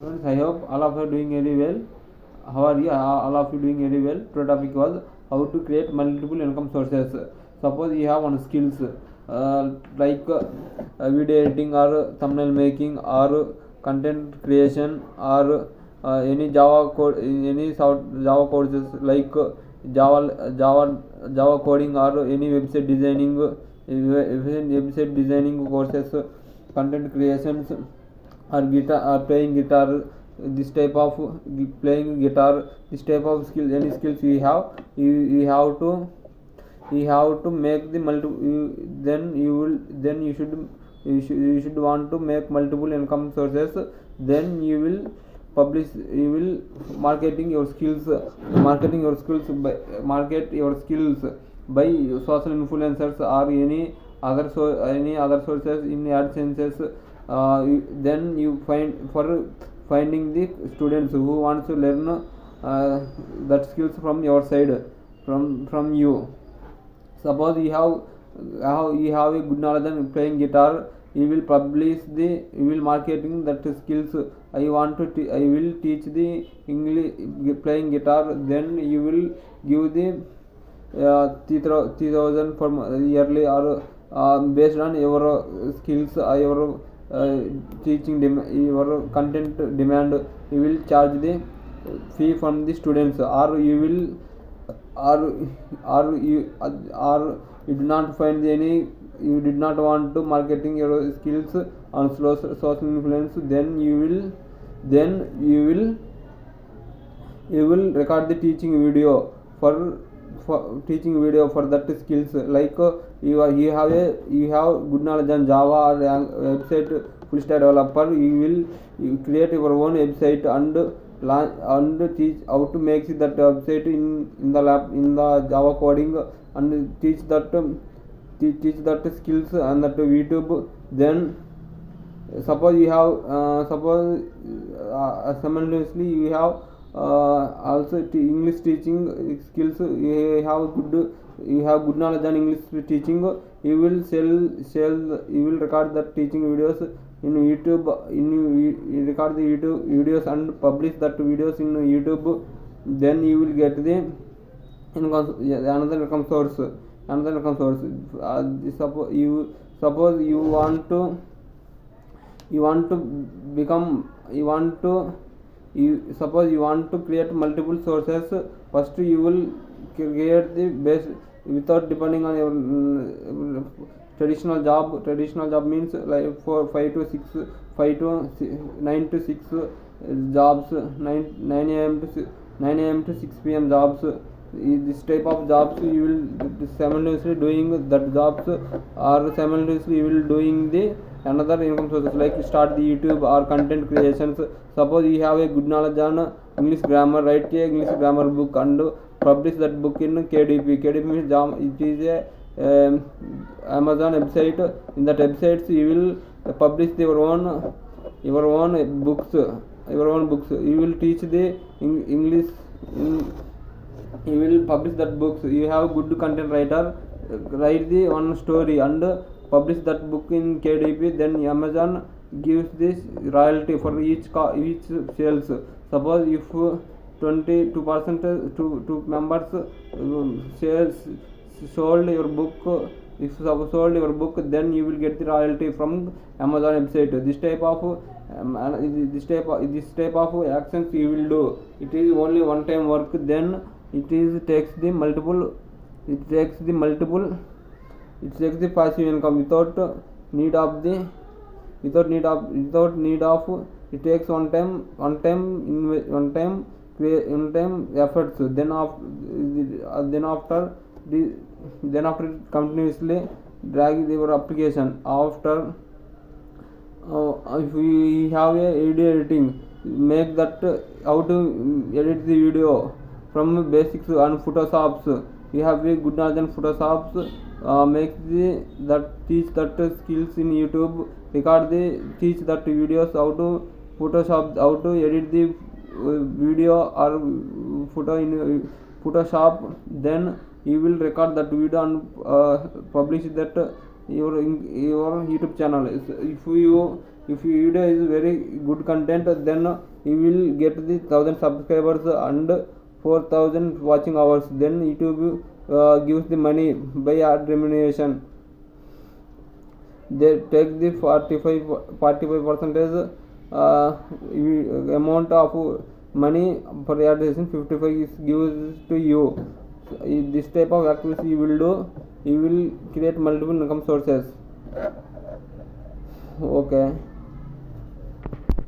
Friends, I hope all of you are doing very well. How are you? All of you doing very well. Today topic was how to create multiple income sources. Suppose you have one skills like video editing or thumbnail making or content creation or any Java code, Java courses like Java coding or any website designing courses, content creations or guitar or playing guitar, this type of playing guitar, this type of skill, any skills you have, you have to make the then you should want to make multiple income sources. Then you will marketing your skills by market your skills by social influencers or any other sources in AdSenses. Then you finding the students who want to learn that skills from your side, from you. Suppose you have a good knowledge in playing guitar, you will marketing that skills. I will teach the English playing guitar. Then you will give the 3,000 for yearly, or based on your skills, your teaching your content demand, you will charge the fee from the students, or you will you do not find any, you did not want to marketing your skills on social influence. Then you will record the teaching video for that skills. Like you have good knowledge on Java or website full stack developer, you create your own website and teach how to make that website in the Java coding, and teach that skills and that YouTube. Then suppose you have simultaneously you have also English teaching skills. You have good knowledge on English teaching. You will record that teaching videos in YouTube. You record the YouTube videos and publish that videos in YouTube. Then you will get the another income source. Suppose suppose you want to create multiple sources. First you will create the base without depending on your traditional job means like 5 to 9 to 6 jobs, 9 a.m. to 6 p.m. jobs. This type of jobs you will simultaneously doing that jobs, or simultaneously you will doing the another income sources like start the YouTube or content creations. Suppose you have a good knowledge on English grammar, write a English grammar book and publish that book in KDP means it is a Amazon website. In that websites you will publish your own books. You will teach the English. You will publish that books. You have good content writer, write the one story and publish that book in KDP. Then Amazon gives this royalty for each sales. Suppose if 22% to members shares sold your book, if sold your book, then you will get the royalty from Amazon website. This type of actions you will do. It is only one time work. Then it takes the passive income without need of it takes one time efforts. Then after continuously drag your application. After if we have a video editing, make that how to edit the video from basics and Photoshops. You have a good knowledge on Photoshops. Teach that skills in YouTube. Teach that videos how to Photoshop, how to edit the video or photo in Photoshop. Then you will record that video and publish that your YouTube channel. If your video is very good content, then you will get the 1000 subscribers and 4000 watching hours. Then YouTube gives the money by ad remuneration. They take the 45 percentage amount of money for advertising. 55 is gives to you. So, this type of activity you will do, you will create multiple income sources. Okay.